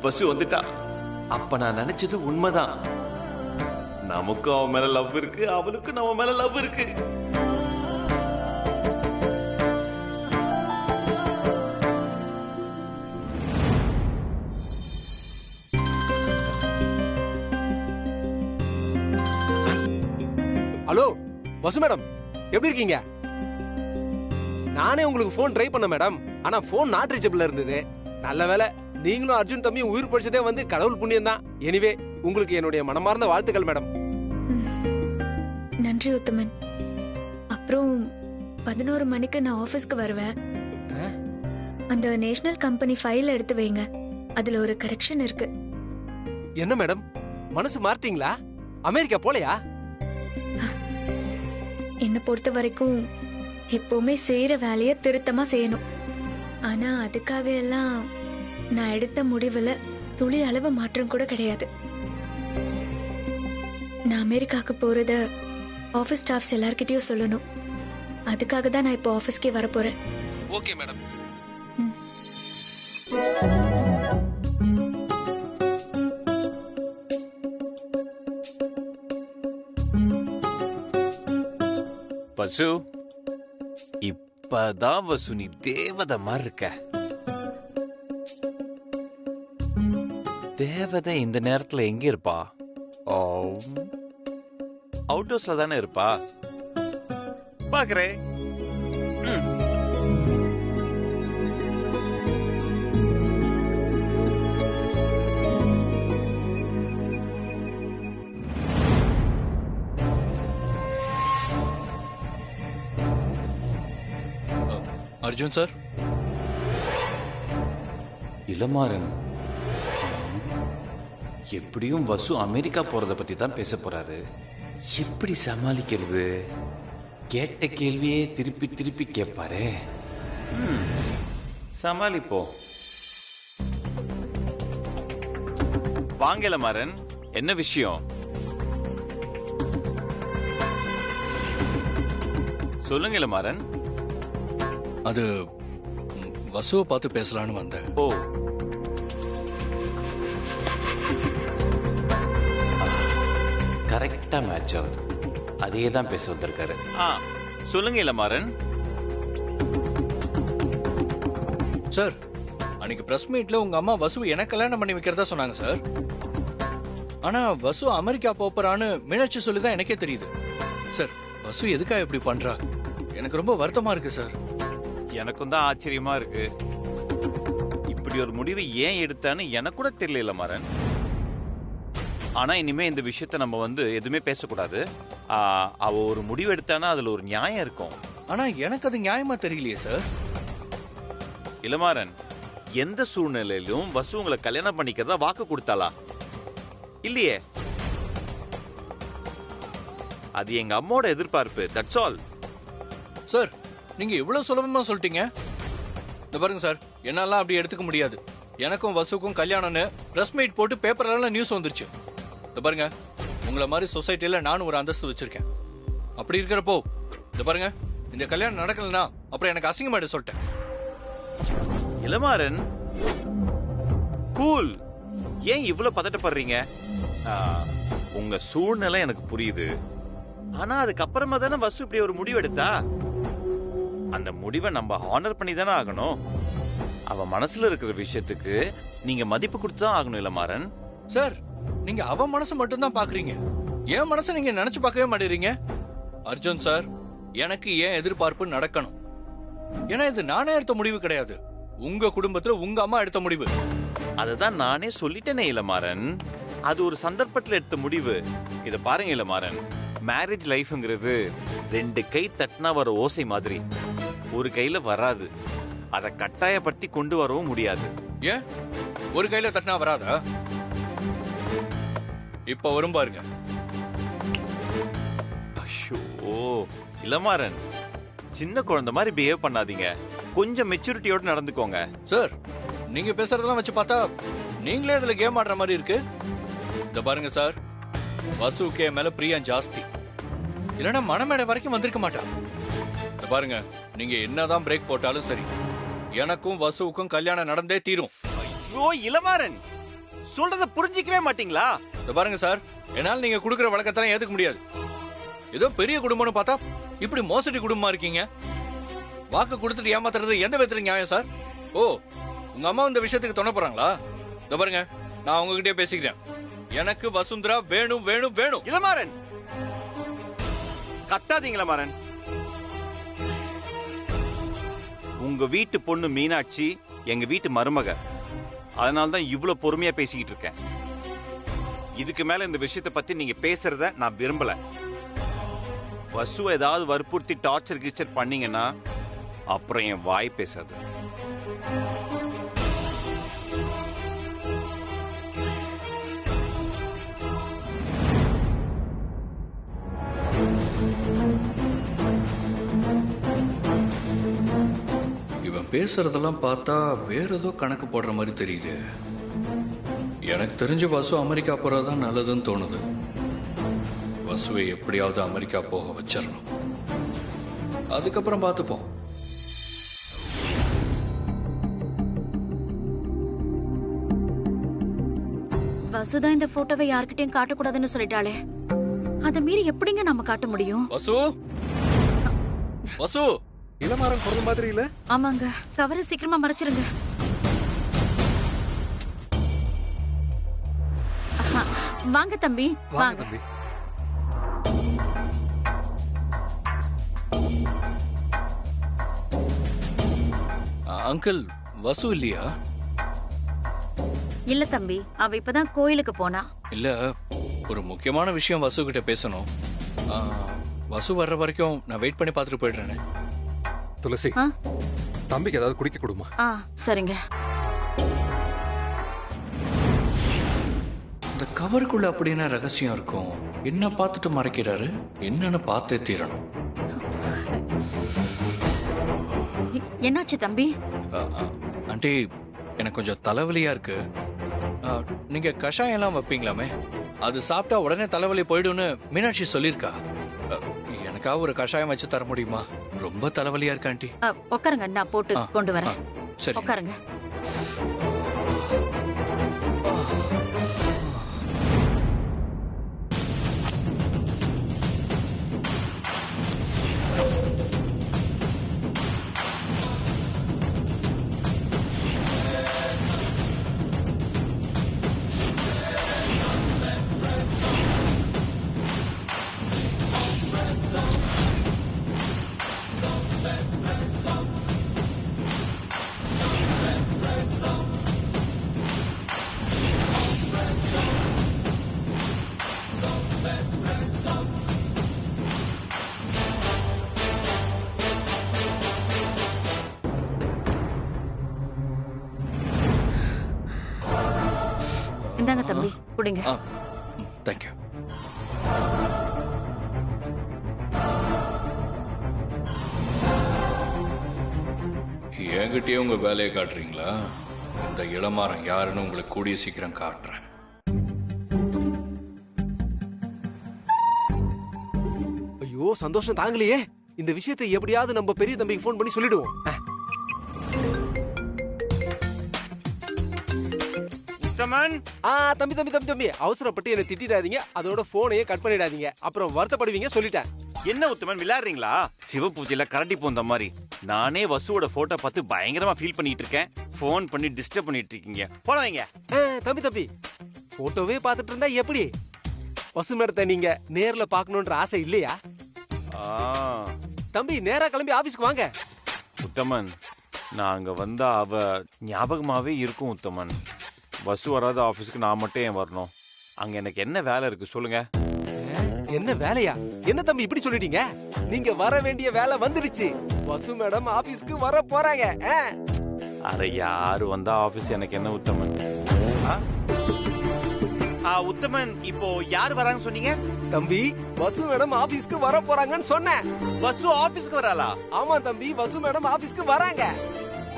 வசு வந்துட்டா. அப்ப நான் நினைச்சது உண்மைதான். நமக்கும் அவன் மேல லவ் இருக்கு, அவளுக்கும் நம்ம மேல லவ் இருக்கு. ஹலோ வசு மேடம், எப்படி இருக்கீங்க? நானே உங்களுக்கு போன் ட்ரை பண்ண மேடம், ஆனா போன் நாட் ரீச்சபிள் இருந்தது. நல்ல வேலை நீங்களும் அர்ஜுன் தம்பியும் உயிர் படிச்சதே வந்து கடவுள் புண்ணியம் தான். எனிவே உங்களுக்கு என்னுடைய மனமார்ந்த வாழ்த்துக்கள் மேடம். நன்றி உத்தமன். அப்புறம் 11 மணிக்கு நான் ஆபீஸ்க்கு வருவேன். அந்த நேஷனல் கம்பெனி ஃபைல் எடுத்து வைங்க, அதுல ஒரு கரெக்ஷன் இருக்கு. என்ன மேடம் மனசு மார்த்தீங்களா? அமெரிக்கா போலையா? என்ன பொறுத்த வரைக்கும் எப்பவுமே செய்யற வேலைய திருத்தமா செய்யணும். ஆனா அதுக்காக எல்லாம் நான் எடுத்த முடிவுல துளி அளவு மாற்றம் கூட கிடையாது. நான் அமெரிக்காக்கு போறத ஆபீஸ் ஸ்டாஃப்ஸ் எல்லார்கிட்டயும் சொல்லணும். அதுக்காக தான் நான் இப்போ ஆபீஸ்க்கே வர போறேன். Okay madam. வசு, இப்பதான் வசு நீ தேவதை மாதிரி இருக்க. தேவதை இந்த நேரத்துல எங்க இருப்பா? அவுட் ஹவுஸ்ல தானே இருப்பா. பாக்குறேன். அர்ஜுன் சார். இளமாறன் எப்படியும் வசு அமெரிக்கா போறத பத்தி தான் பேச போறாரு. எப்படி சமாளிக்கிறது? கேட்ட கேள்வியே திருப்பி திருப்பி கேட்பாரே. சமாளிப்போம். வாங்க இளமாறன், என்ன விஷயம் சொல்லுங்க இளமாறன். அது வசுவை பார்த்து பேசலான்னு வந்தேன். ஓ, கரெக்டா மேட்ச் ஆகுது. அதே தான் பேச வந்திருக்காரு. சொல்லுங்க இளமாறன். சார், அன்னைக்கு பிரஸ் மீட்ல உங்க அம்மா வசு எனக்கு கல்யாணம் பண்ணி வைக்கிறதா சொன்னாங்க சார். ஆனா வசு அமெரிக்கா போறான்னு மீனாட்சி சொல்லிதான் எனக்கே தெரியுது. சார், வசு எதுக்காக இப்படி பண்றா? எனக்கு ரொம்ப வருத்தமா இருக்கு சார். எனக்கும் தான் ஆச்சரியமா இருக்கு. இப்படி ஒரு முடிவை ஏன் எடுத்தான்னு எனக்கு கூட தெரியல இளமாறன். ஆனா இனிமே இந்த விஷயத்த நம்ம எதுவுமே பேசக்கூடாது. அவ ஒரு முடிவு எடுத்தானா அதுல ஒரு நியாயம் இருக்கும். ஆனா எனக்கு அது நியாயமா தெரியலையே சார். இளமாறன், எந்த சூழ்நிலையிலும் வசு உங்களை கல்யாணம் பண்ணிக்கிறதா வாக்கு கொடுத்தாளா? இல்லையே. அது எங்க அம்மாவோட எதிர்பார்ப்பு. That's all. சார், நீங்க இவ்வளவு சுலபமா சொல்லிட்டீங்க. இந்த பாருங்க சார், என்னால அப்படி எடுத்துக்க முடியாது. எனக்கும் வசுக்கும் கல்யாணம்னு பிரஸ் மீட் போட்டு பேப்பர்ல நியூஸ் வந்துருச்சு. இந்த பாருங்க, உங்களை மாதிரி சொசைட்டில நானும் ஒரு அந்தஸ்து வச்சிருக்கேன். அப்படி இருக்கிறப்போ இந்த பாருங்க, இந்த கல்யாணம் நடக்கலனா அப்புறம் எனக்கு அசிங்கமாயிடு சொல்லிட்டேன். இளமாறன், கூல். ஏன் இவ்வளவு பதட்டப்படுறீங்க? உங்க சூழ்நிலை எனக்கு புரியுது. ஆனா அதுக்கப்புறமா தானே வசு இப்படி ஒரு முடிவு எடுத்தா. அந்த முடிவை நம்ம ஹானர் பண்ணி தானே ஆகணும். அவ மனசுல இருக்கிற விஷயத்துக்கு நீங்க மதிப்பு கொடுத்து தான் ஆகணும் இளமாறன். சார், நீங்க அவ மனசு மட்டும் தான் பாக்குறீங்க, என் மனசை நீங்க நினைச்சு பார்க்கவே மாட்டேறீங்க. அர்ஜுன் சார், எனக்கு ஏன் எதிர்பார்ப்பு நடக்கணும். ஏன்னா இது நானே எடுத்த முடிவு கிடையாது, உங்க குடும்பத்துல உங்க அம்மா எடுத்த முடிவு. அததான் நானே சொல்லிட்டேனே இளமாறன். அது ஒரு சந்தர்ப்பத்துல எடுத்த முடிவு. இத பாருங்க இளமாறன், மேரேஜ் லைஃப்ங்கிறது 2 கை தட்டினா வர ஓசை மாதிரி. ஒரு கையில வராது. அதை கட்டாயப்படுத்தி கொண்டு வரவும் முடியாது. ஏன் ஒரு கையில தட்டினா வராதா? இப்ப வரும் பாருங்க. ஐயோ இளமாறன், சின்ன குழந்தை மாதிரி பிஹேவ் பண்ணாதீங்க. கொஞ்சம் மெச்சூரிட்டியோட நடந்துக்கோங்க. சார், நீங்க பேசுறதெல்லாம் வச்சு பார்த்தா நீங்களே இதுல கேம் ஆடுற மாதிரி இருக்கு. இந்த பாருங்க சார், வசுக்கே மேல பிரியம் ஜாஸ்தி, இல்லைன்னா மனமேடை வரைக்கும் வந்திருக்க மாட்டா. இந்த பாருங்க, நீங்க என்னதான் பிரேக் போட்டாலும் சரி, எனக்கும் வசுவுக்கும் கல்யாணம் நடந்தே தீரும். ஐயோ இளமாறன், சொல்றத புரிஞ்சிக்கவே மாட்டீங்களா? இந்த பாருங்க சார், என்னால நீங்க கொடுக்குற வழக்கத்தெல்லாம் ஏத்துக்க முடியாது. ஏதோ பெரிய குடும்பம்னு பார்த்தா இப்படி மோசடி குடும்பமா இருக்கீங்க. வாக்கு கொடுத்துட்டு ஏமாத்துறது எந்த விதத்துல நியாயம் சார்? ஓ, உங்க அம்மா இந்த விஷயத்துக்கு துணை போறாங்களா? இந்த பாருங்க, நான் உங்ககிட்டயே பேசிக்கிறேன். எனக்கு வசுந்தரா வேணும் வேணும் வேணும். இளமாறன், கத்தாதீங்களா மாறன். உங்க வீட்டு பொண்ணு மீனாட்சி எங்க வீட்டு மருமக. அதனால்தான் இவ்வளவு பொறுமையா பேசிக்கிட்டு இருக்கேன். இதுக்கு மேல இந்த விஷயத்தை பத்தி நீங்க பேசுறத நான் விரும்பல. வசு ஏதாவது வற்புறுத்தி டார்ச்சர் கிச்சர் பண்ணீங்கன்னா அப்புறம் என் வாய் பேசாது. இவன் பேசுறதெல்லாம் பார்த்தா வேற ஏதோ கணக்கு போடுற மாதிரி தெரியுது. எனக்கு தெரிஞ்ச வசு அமெரிக்கா போறதுதான் நல்லதுன்னு தோணுது. வசுவை எப்படியாவது அமெரிக்கா போக வச்சிடணும். அதுக்கப்புறம் பார்த்துப்போம். வசுதா இந்த போட்டோவை யார்கிட்டயும் காட்டக்கூடாதுன்னு சொல்லிட்டாளே, அத மீறி எப்படிங்க நம்ம காட்ட முடியும்? வசு, வசு, இளமாறன் பிறந்த மாதிரி இல்ல? ஆமாங்க, கவரை சீக்கிரமா மறைச்சிருங்க. ஆஹா, வாங்க தம்பி, வாங்க. அங்கிள், வசு இல்லையா? இல்ல தம்பி, அவ இப்பதான் கோயிலுக்கு போனா. இல்ல, ஒரு முக்கியமான விஷயம் வசு கிட்ட பேசணும். வசு வர்ற வரைக்கும் நான் வெயிட் பண்ணி பார்த்துட்டு போயிடுறேனே. துளசி, ஆ? தம்பிக்கு ஏதாவது குடிக்க கொடுமா. சரிங்க. இந்த கவருக்குள்ள அப்படின்னா ரகசியம் இருக்கும். என்ன பார்த்துட்டு மறைக்கிறாரு? என்னன்னு பார்த்தே தீரணும். என்னாச்சு தம்பி? ஆண்டி, எனக்கு கொஞ்சம் தலைவலியா இருக்கு. நீங்க கஷாயம் எல்லாம் வைப்பீங்களாமே, அது சாப்பிட்டா உடனே தலைவலி போயிடும்னு மீனாட்சி சொல்லியிருக்கா. எனக்கா ஒரு கஷாயம் வச்சு தர முடியுமா? ரொம்ப தலைவலியா இருக்கு ஆண்டி. உட்காருங்க, நான் போட்டு கொண்டு வரேன். சரி, உட்காருங்க. இந்தாங்க தம்பி, குடிங்க. தேங்க்யூ. என்கிட்டயே உங்க வேலையை காட்டுறீங்களா? இந்த இளமாறன் யாருன்னு உங்களுக்கு கூடிய சீக்கிரம் காட்டுறேன். ஐயோ, சந்தோஷம் தாங்கலையே. இந்த விஷயத்தை எப்படியாவது நம்ம பெரிய தம்பிக்கு ஃபோன் பண்ணி சொல்லிடுவோம். தம்பி தம்பி தம்பி தம்பி, அவசரப்பட்டு என்ன திட்டிடாதீங்க. அதோட போனையே கட் பண்ணிடாதீங்க, அப்புறம் வருத்தப்படுவீங்க. சொல்லிட்டேன். என்ன உத்தமன் விளையாடுறீங்களா? சிவ பூஜையில கரடி போந்த மாதிரி நானே வசுவோட போட்டோ பார்த்து பயங்கரமா ஃபீல் பண்ணிட்டு இருக்கேன். போன் பண்ணி டிஸ்டர்ப் பண்ணிட்டு இருக்கீங்க. போலவீங்க. தம்பி தம்பி, போட்டோவே பார்த்துட்டு இருந்தா எப்படி? வசு மேடத்தை நீங்க நேர்ல பாக்கணும்ன்ற ஆசை இல்லையா? தம்பி, நேரா கிளம்பி ஆபீஸ்க்கு வாங்க. உத்தமன், நான் அங்க வந்தா அவ ஞாபகமாவே இருக்கும். உத்தமன், வசு வராத ஆபீஸ்க்கு நான் மட்டும் ஏன் வரணும்? அங்க எனக்கு என்ன வேலை இருக்கு சொல்லுங்க. என்ன வேலையா? என்ன தம்பி இப்படி சொல்லிட்டீங்க? நீங்க வர வேண்டிய வேலை வந்துருச்சு. வசு மேடம் ஆபீஸ்க்கு வர போறாங்க. அரை யாரு வந்தா ஆபீஸ் எனக்கு என்ன உத்தமன்? உத்தமன், இப்போ யார் வராங்கன்னு சொன்னீங்க? தம்பி, வசு மேடம் ஆபீஸ்க்கு வர போறாங்கன்னு சொன்னேன். வசு ஆபீஸ்க்கு வராளா? ஆமா தம்பி, வசு மேடம் ஆபீஸ்க்கு வராங்க.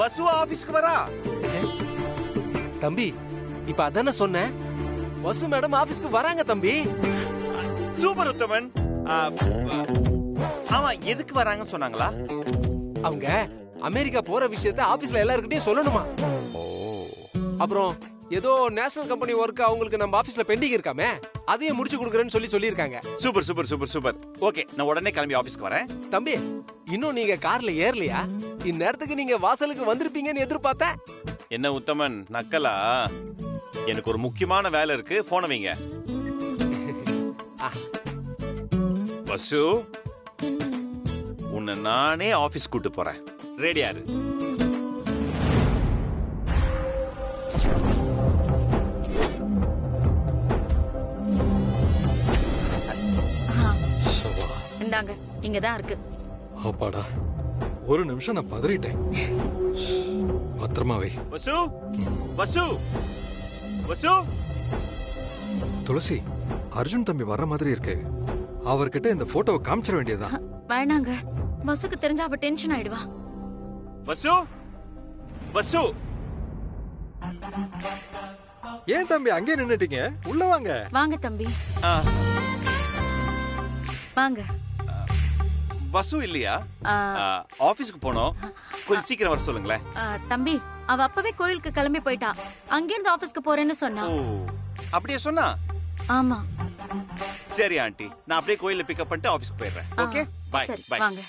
வசு ஆபீஸ்க்கு வரா? தம்பி, இப்ப அதானே சொன்னேன். வசு மேடம் ஆபீஸ்க்கு வராங்க தம்பி. சூப்பர் உத்தமன். ஆமா, எதுக்கு வராங்கன்னு சொன்னாங்களா? அவங்க அமெரிக்கா போற விஷயத்த ஆபீஸ்ல எல்லார்கிட்டயும் சொல்லணுமா? அப்புறம் ஏதோ நேஷனல் கம்பெனி ஒர்க் அவங்களுக்கு நம்ம ஆபீஸ்ல பெண்டிங் இருக்காமே, அதையும் முடிச்சு கொடுக்குறேன்னு சொல்லியிருக்காங்க. Super super super super. Okay, நான் உடனே கிளம்பி ஆபீஸ்க்கு வரேன். தம்பி, இன்னும் நீங்க கார்ல ஏறலையா? இந்நேரத்துக்கு நீங்க வாசலுக்கு வந்திருப்பீங்கன்னு எதிர்பார்த்தேன். என்ன உத்தமன், நக்கலா? எனக்கு ஒரு முக்கியமான வேலை இருக்கு, போன வைங்க. வசு, உன்னை நானே ஆபீஸ் கூட்டு போறேன். ரெடியா இரு. இந்தாங்க, இங்கதான் இருக்கு. அப்பாடா, ஒரு நிமிஷம் நான் பதறிட்டேன். பத்திரமா வை. வசு, வசு, வசு. துளசி, அர்ஜுன் தம்பி வர்ற மாதிரி இருக்கு. அவர்கிட்ட இந்த போட்டோவை காமிச்சிட வேண்டியதா? வேணாங்க, வசுக்கு தெரிஞ்சா அவ டென்ஷன் ஆயிடுவா. வசு, வசு. ஏன் தம்பி அங்கே நின்னுட்டீங்க? உள்ள வாங்க. வாங்க தம்பி, வாங்க. வசு இல்லையா? ஆபீஸ்க்கு போனோம், கொஞ்சம் சீக்கிரம் வர சொல்லுங்களேன். தம்பி, அவ அப்பவே கோயிலுக்கு கிளம்பி போயிட்டா. அங்கிருந்து ஆபீஸ்க்கு போறேன்னு சொன்னா. ஓ, அப்படியே சொன்னா? ஆமா. சரி ஆண்டி, நான் அப்படியே கோயில்ல பிக்கப் பண்ணிட்டு ஆபீஸ்க்கு போயிடுறேன். ஓகே, பை சரி, பை. வாங்க.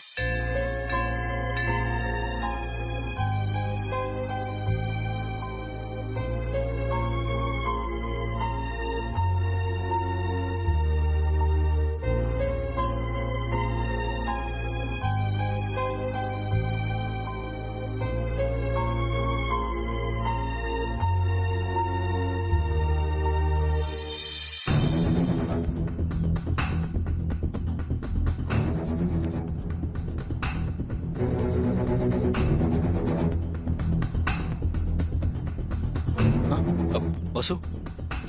வசு,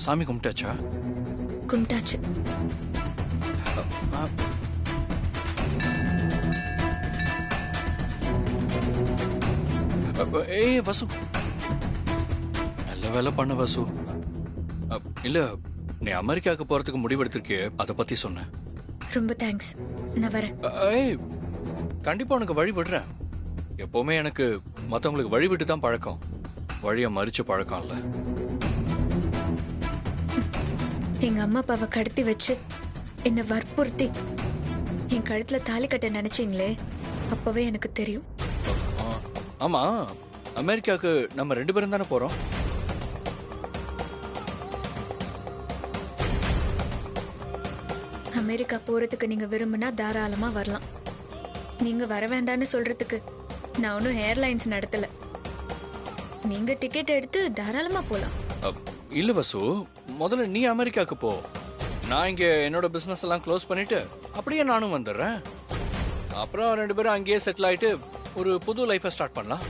சாமி கும்பிட்டாச்சா? கும்பிட்டாச்சு. ஏய் வசு, நல்ல வேலை பண்ண வசு. இல்ல, நீ அமெரிக்காவுக்கு போறதுக்கு முடிவெடுத்திருக்கிய, அதை பத்தி சொன்னேன். ரொம்ப தேங்க்ஸ். நான் வரேன். ஏய், கண்டிப்பா உனக்கு வழி விடுறேன். எப்பவுமே எனக்கு மத்தவங்களுக்கு வழி விட்டு தான் பழக்கம், வழிய மறிச்சு பழக்கம் இல்ல. எங்க அம்மா அப்பாவை கடத்தி வச்சு என்ன வற்புறுத்தி என் கழுத்துல தாலி கட்ட நினைச்சீங்களே, அப்பவே எனக்கு தெரியும். ஆமா, அமெரிக்காவுக்கு நம்ம 2 பேரும் தானே போறோம். அமெரிக்கா போறதுக்கு நீங்க விரும்பினா தாராளமா வரலாம். நீங்க வர வேண்டான்னு சொல்றதுக்கு நான் ஒன்னும் ஏர்லைன்ஸ் நடத்தல. நீங்க டிக்கெட் எடுத்து தாராளமா போலாம். இல்ல வசு, முதல்ல நீ அமெரிக்காவுக்கு போ. நான் இங்க என்னோட பிசினஸ் எல்லாம் க்ளோஸ் பண்ணிட்டு அப்படியே நானும் வந்துடுறேன். அப்புறம் 2 பேரும் அங்கேயே செட்டில் ஆயிட்டு ஒரு புது லைஃபை ஸ்டார்ட் பண்ணலாம்.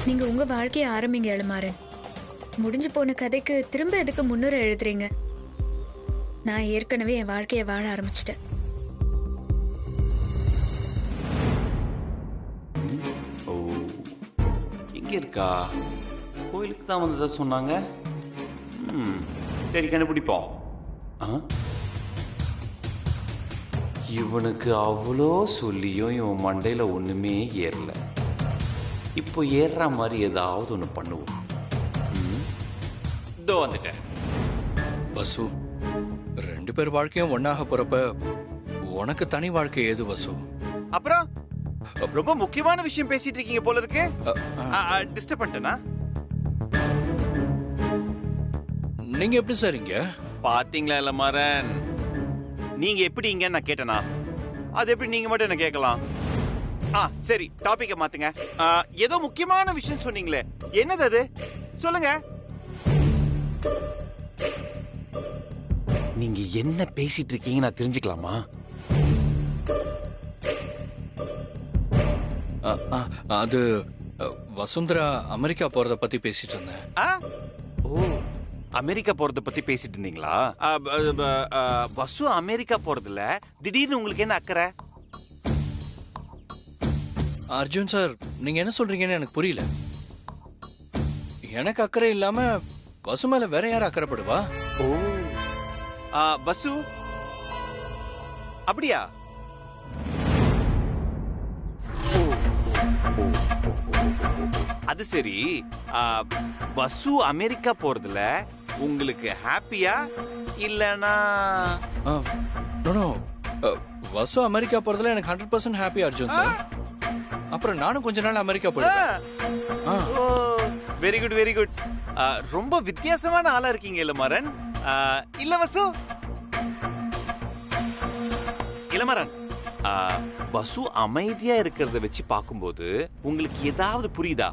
நீங்க உங்க வாழ்க்கையை ஆரம்பிங்க எழுமாறன். முடிஞ்சு போன கதைக்கு திரும்ப எதுக்கு முன்னுரை எழுதுறீங்க? நான் ஏற்கனவே என் வாழ்க்கையை வாழ ஆரம்பிச்சிட்டேன். இருக்கா? கோயிலுக்கு தான் வந்ததா சொன்னாங்க. சரி, கண்டுபிடிப்போம். இவனுக்கு அவ்வளோ சொல்லியும் இவன் மண்டையில ஒண்ணுமே ஏறல. இப்போ ஏறுற மாதிரி ஏதாவது ஒண்ணு பண்ணுவோம். இதோ வந்துட்டேன். வசு, 2 பேர் வாழ்க்கையும் ஒன்னாக போறப்ப உனக்கு தனி வாழ்க்கை ஏது வசு? அப்புறம் ரொம்ப முக்கியமான விஷயம் பேசிட்டு இருக்கீங்க போல இருக்கு. டிஸ்டர்ப் பண்ணிட்டேனா? நீங்க எப்படி சார் இங்க? பாத்தீங்களா இல்ல மாறன், நீங்க எப்படி இங்க நான் கேட்டனா? அது எப்படி நீங்க மட்டும் என்ன கேட்கலாம்? சரி, டாபிக்க மாத்துங்க. ஏதோ முக்கியமான விஷயம் சொன்னீங்களே, என்னது அது? சொல்லுங்க. நீங்க என்ன பேசிட்டு இருக்கீங்க நான் தெரிஞ்சுக்கலாமா? அது வசுந்தரா அமெரிக்கா போறத பத்தி பேசிட்டு இருந்தேன். ஓ, அமெரிக்கா போறத பத்தி பேசிட்டு இருந்தீங்களா? வசு அமெரிக்கா போறதுல திடீர்னு உங்களுக்கு என்ன அக்கறை? அர்ஜுன் சார், நீங்க என்ன சொல்றீங்கன்னு எனக்கு புரியல. எனக்கு அக்கறை இல்லாம வசு மேல வேற யாரும் அக்கறைப்படுவா? ஓ, வசு அப்படியா? அது சரி, வசு அமெரிக்கா போறதுல உங்களுக்கு ஹாப்பியா இல்லனா? நோ வசு அமெரிக்கா போறதுல எனக்கு 100% ஹாப்பி அர்ஜுன் சார். அப்புறம் நானும் கொஞ்ச நாள் அமெரிக்கா போயிடுவேன். Very good very good. ரொம்ப வித்தியாசமான ஆளா இருக்கீங்க இளமாறன். இல்ல வசு? இளமாறன், வசு அமைதியா இருக்கிறத வச்சு பார்க்கும்போது உங்களுக்கு ஏதாவது புரியுதா?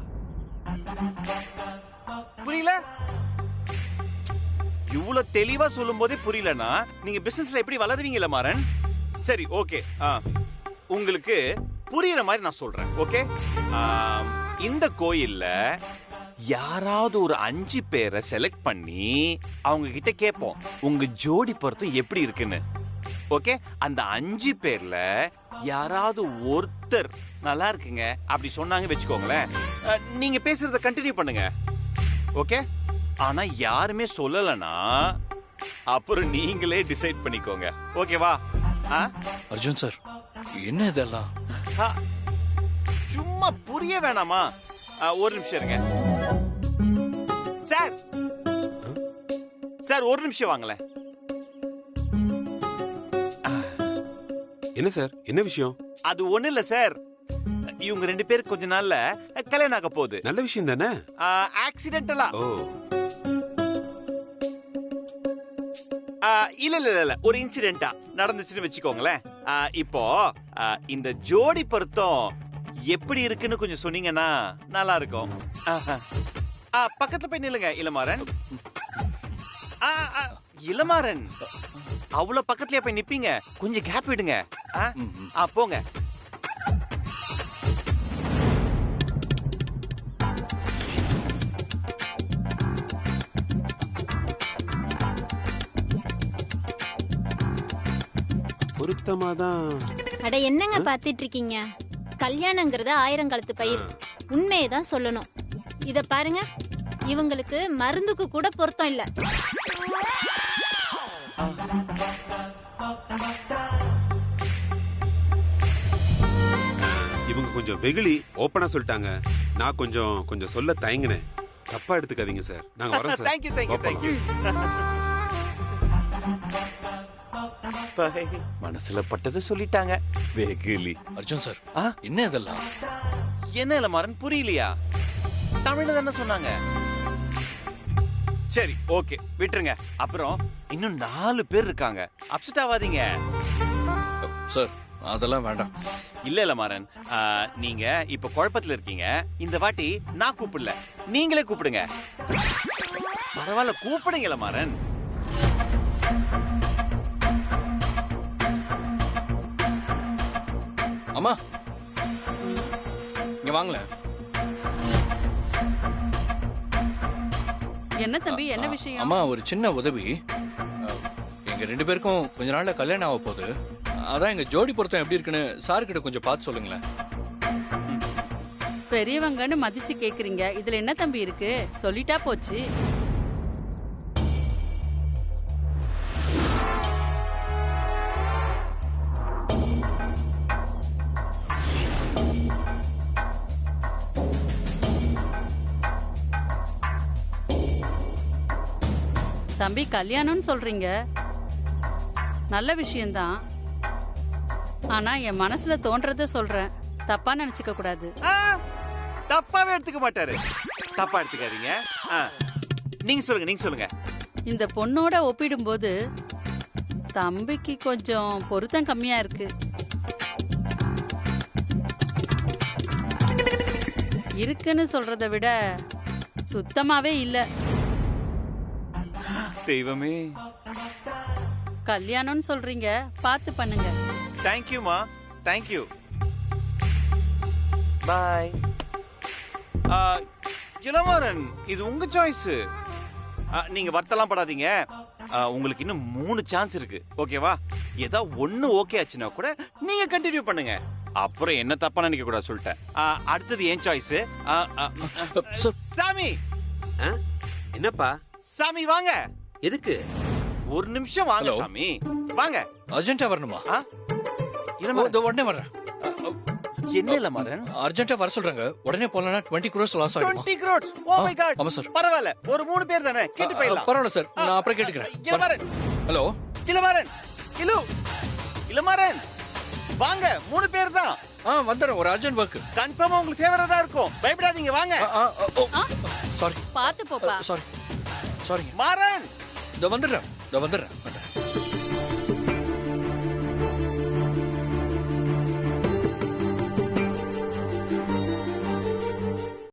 புரியல? இவ்வளவு தெளிவா சொல்லும் போதே புரியலனா நீங்க பிசினஸ்ல எப்படி வளருவீங்க இளமாறன்? சரி ஓகே, உங்களுக்கு புரியுற மாதிரி நான் சொல்றேன். ஓகே, இந்த கோயில்ல யாராவது ஒரு 5 பேரை செலக்ட் பண்ணி அவங்க கிட்ட கேட்போம் உங்க ஜோடி பொருத்தம் எப்படி இருக்குன்னு. ஓகே, அந்த 5 பேர்ல யாராவது ஒருத்தர் நல்லா இருக்குங்க அப்படி சொன்னாங்க வச்சுக்கோங்களேன், நீங்க பேசுறத கண்டினியூ பண்ணுங்க. ஓகே, ஆனா யாருமே சொல்லலனா அப்புறம் நீங்களே டிசைட் பண்ணிக்கோங்க. ஓகேவா? அர்ஜுன் சார், என்ன இதெல்லாம்? சும்மா புரிய வேணாமா? ஒரு நிமிஷம் இருங்க சார். சார் ஒரு நிமிஷம் வாங்கல. என்ன சார், என்ன விஷயம்? அது ஒண்ணு இல்ல சார், இவங்க 2 பேருக்கு கொஞ்ச நாள்ல கல்யாணம் ஆக போகுது. நல்ல விஷயம் தானே? ஆக்சிடென்டலா? ஓ, இல்ல இல்ல இல்ல, ஒரு இன்சிடென்டா நடந்துச்சுன்னு வச்சுக்கோங்களேன். இப்போ இந்த ஜோடி பொருத்தம் எப்படி இருக்குன்னு கொஞ்சம் சொன்னீங்கன்னா நல்லா இருக்கும். பக்கத்துல போய் நில்லுங்க இளமாறன். இளமாறன், அவ்வளவு பக்கத்துலயே போய் நிப்பீங்க? கொஞ்சம் கேப் விடுங்க. போங்க. பொருத்தமாதான். அட என்னங்க பாத்துட்டு இருக்கீங்க? கல்யாணங்கிறது 1000 காலத்து பயிர். உண்மையை தான் சொல்லணும். இத பாருங்க, இவங்களுக்கு மருந்துக்கு கூட பொருத்தம் இல்ல. இவங்க கொஞ்சம் வெகுளி, ஓப்பனா சொல்லிட்டாங்க. நான் கொஞ்சம் சொல்ல தயங்கினேன். தப்பா எடுத்துக்காதீங்க சார். நாங்க வரோம் சார். Thank you thank you thank you. மனசுல பட்டது சொல்லிட்டாங்க. வெகுலி. அர்ஜுன் சார், என்ன இதெல்லாம்? என்ன இளமாறன், புரியலையா? தமிழ்ல தானே சொன்னாங்க. சரி ஓகே, விட்டுருங்க. அப்புறம் இன்னும் 4 பேர் இருக்காங்க, அப்செட் ஆகாதீங்க. சார் அதெல்லாம் வேண்டாம். இல்ல இளமாறன், நீங்க இப்ப குழப்பத்துல இருக்கீங்க. இந்த வாட்டி நான் கூப்பிடல, நீங்களே கூப்பிடுங்க. பரவாயில்ல, கூப்பிடுங்க இளமாறன். அம்மா இங்க வாங்கல. என்ன தம்பி, என்ன விஷயம்? அம்மா ஒரு சின்ன உதவி. எங்க 2 பேருக்கும் கொஞ்ச நாள்ல கல்யாணம் ஆக போகுது. அதான் எங்க ஜோடி பொருத்தம் எப்படி இருக்குன்னு சார் கிட்ட கொஞ்சம் பார்த்து சொல்லுங்களேன். பெரியவங்கன்னு மதிச்சு கேக்குறீங்க, இதுல என்ன தம்பி இருக்கு? சொல்லிட்டா போச்சு. தம்பி கல்யாணம்னு சொல்றீங்க, நல்ல விஷயம்தான். ஆனா என் மனசுல தோன்றத சொல்றேன், தப்பா நினைச்சுக்க கூடாது. தப்பாவே எடுத்துக்க மாட்டாரு. தப்பா எடுத்துக்காதீங்க. நீங்க சொல்லுங்க. இந்த பொண்ணோட ஒப்பிடும்போது தம்பிக்கு கொஞ்சம் பொருத்தம் கம்மியா இருக்கு. இருக்குன்னு சொல்றதை விட சுத்தமாவே இல்ல. தெய்வமே. கல்யாணம்னு சொல்றீங்க, பார்த்து பண்ணுங்க. தேங்க்யூமா, தேங்க்யூ. பாய். இளமாறன், இது உங்க சாய்ஸ். நீங்க வருத்தலாம் படாதீங்க. உங்களுக்கு இன்னும் 3 சான்ஸ் இருக்கு. ஓகேவா? ஏதா ஒண்ணு ஓகே ஆச்சுன்னா கூட நீங்க கண்டினியூ பண்ணுங்க. அப்புறம் என்ன தப்பா நினைக்க கூடாது சொல்லிட்டேன். அடுத்தது என் சாய்ஸ். சாமி. என்னப்பா? சாமி வாங்க. எதுக்கு? ஒரு நிமிஷம் வாங்க சாமி, வாங்க. அர்ஜென்ட்டா வரணுமா? இளமாறன், உடனே வர்றேன். என்ன இல்ல மாறன், அர்ஜென்ட்டா வர சொல்றாங்க. உடனே போலனா 20 crores லாஸ் ஆகும். 20 crores. Oh my god. ஆமா சார். பரவாயில்ல, ஒரு 3 பேர் தானே, கேட்டு போயிடலாம். பரவாயில்ல சார், நான் அப்புறம் கேட்டுக்கிறேன். இளமாறன், ஹலோ இளமாறன், இளமாறன், வாங்க, 3 பேர் தான். வந்துடுறேன், ஒரு அர்ஜென்ட் ஒர்க். கன்ஃபார்மா உங்களுக்கு ஃபேவரா தான் இருக்கும், பயப்படாதீங்க, வாங்க. சாரி பாத்து போப்பா. Sorry sorry. மாறன், இதோ வந்துடுறேன்.